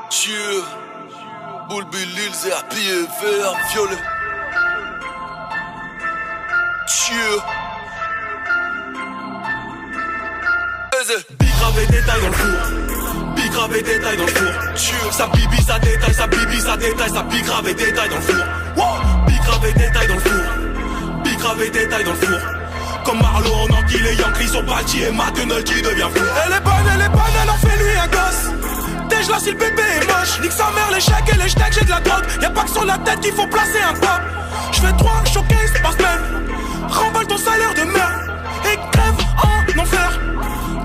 Dieu, Boule Lil, ZRP et vert, violet. Dieu. Bicrave et détail dans le four. Bicrave et détail dans le four. Dieu. Ça bibi, ça détaille, ça bibi, ça détaille, ça bicrave et détail dans le four. Bicrave et détail dans le four. Bicrave et détail dans le four. Comme Marlo en anguille, les Yankees sont bâtis et Matenol qui devient fou. Elle est bonne, elle en fait lui un gosse. Dèje là si le bébé est moche. Nique sa mère, les chèques et les steaks, j'ai de la drogue. Y'a pas que sur la tête qu'il faut placer un pop. J'fais 3 showcases par semaine. Remballe ton salaire de merde et crève en enfer.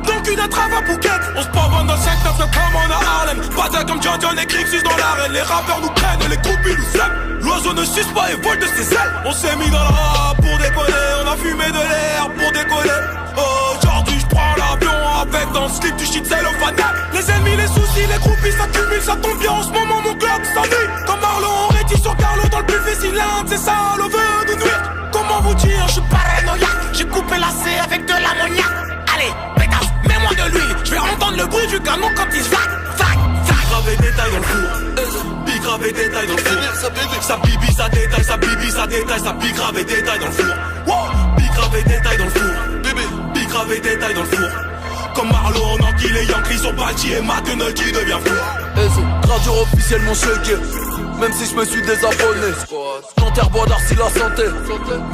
Donc une entrave à Phuket. On se pavane dans le 5-9 comme on a Harlem. Bataille comme John et Crixus dans l'arène. Les rappeurs nous prennent, les groupies nous aiment. L'oiseau ne suce pas et vole de ses ailes. On s'est mis dans le rap pour décoller. On a fumé de l'air pour décoller. Aujourd'hui j'prends l'avion avec dans le slip du shit cellophane. Les ennemis, les soucis, les groupies s'accumulent. Ça tombe bien en ce moment, mon club s'ennuie. Comme Marlon, on rétit sur Carlo dans le buffet. Si l'un de ces salauds veut nous nuire. Comment vous dire, je suis paranoïaque. J'ai coupé la C avec de l'ammoniac. Allez, pétasse, mets-moi de l'huile. Je vais entendre le bruit du canon quand il se vague. Bicrave et détail dans le four. Bicrave et détail dans le four. Ça bibi, ça détaille, ça bibi, ça détaille, ça bicrave et détail dans le four. Bicrave et détail dans le four. Bicrave et détail dans le four. Comme Marlo en anguille, les Yankees sont bâtis et Matenol qui devient fou. Gradure officiellement checké. Même si je me suis désabonné. Nanterre, bois d'Arcy, la santé.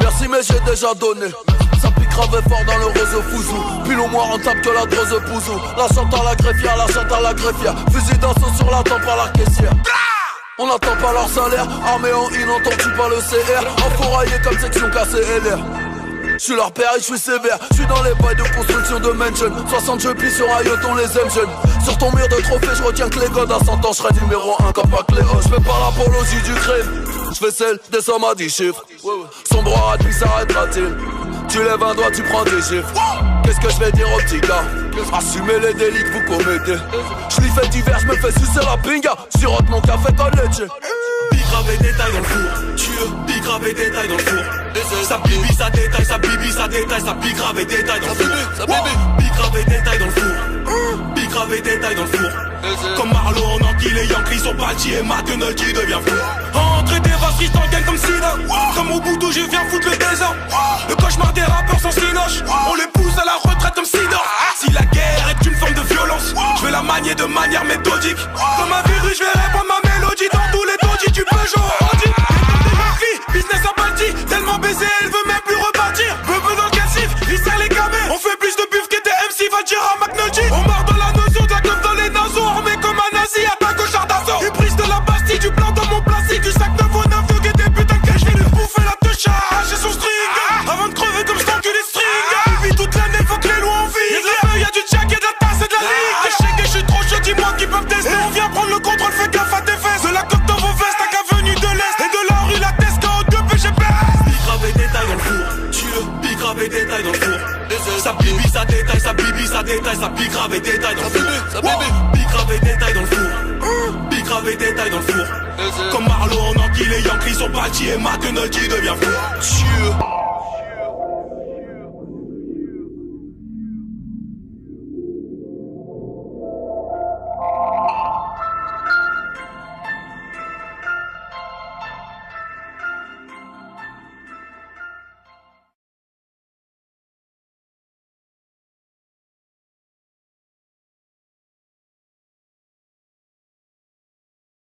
Merci mais j'ai déjà donné. Ça pique grave fort dans le rose fouzou. Pile au moins rentable que la drose pouzou. La chante à la greffière, la chante à la greffière. Fusil d'assaut sur la tempe à la caissière. On n'attend pas leur salaire. Armé en inentendu par le CR. Enfouraillé comme section KCLR. J'suis leur père et j'suis sévère. J'suis dans les bails de construction de mansion. 60 jeux pis sur IoT, on les aime jeunes. Sur ton mur de trophée, j'retiens que les godes à 100 ans. J'serai numéro 1 comme pas Cléo. J'fais pas l'apologie du crime. J'fais celle des sommes à 10 chiffres. Son droit à lui s'arrêtera-t-il? Tu lèves un doigt, tu prends des chiffres. Qu'est-ce que je vais dire aux petits gars? Assumez les délits que vous commettez. J'l'y fais divers, j'me fais sucer la pinga. Sirote mon café comme leche. Bicrave et détail dans le four. Bicrave et détail dans le four. Ça bibi, ça détaille, ça bibi, ça détaille, ça bicrave et détail dans le four. Bicrave et détail dans le four. Bicrave et détail dans le four. Comme Marlo en anguille, les Yankees sont bâtis et Matenol qui devient fou. Entrée des vaches, freestyle gang comme Sida. Comme au bout je viens foutre le désordre. Le cauchemar des rappeurs sans sinoche. On les pousse à la retraite comme Sidor. Si la guerre est une forme de violence, je vais la manier de manière méthodique. Comme un virus, je vais répandre ma mélodie dans tous les taudis. Tu peux jouer au Audi. Business à Balti, tellement baisé, elle veut même plus repartir. Bebe dans le cassif, il serre les gamins. On fait plus de bif que des MC, va dire à McNulty. On marre dans la notion, de la clope dans les naseaux. Armé comme un nazi, attaque au char d'assaut. Une prise de la Bastille, du blanc dans mon plastique. Du sac 9 au 9, de guet des putains que je vais lui bouffer la touche. J'ai son string, avant de crever comme je t'encule les strings. Il vit toute l'année, faut que les lois en vie. Y'a de la feuille, y'a du jack, y'a de la tasse et de la ligue. Je sais que je suis trop chaud, dis-moi qui peuvent tester. On vient prendre le contrôle, fais gaffe à tes fesses. De la coque dans vos vestes, à qu'avenue de l'Est. Et de la rue, la Tesca. Bicrave et détail dans le four. Bicrave et détail dans le four. Ça bibi, ça détaille, ça bibi, ça détaille, ça bicrave et détail dans le four. Bicrave et détail dans le four. Bicrave et détail dans le four. Comme Marlo en anguille, les Yankees sont bâtis et Matenol qui devient fou.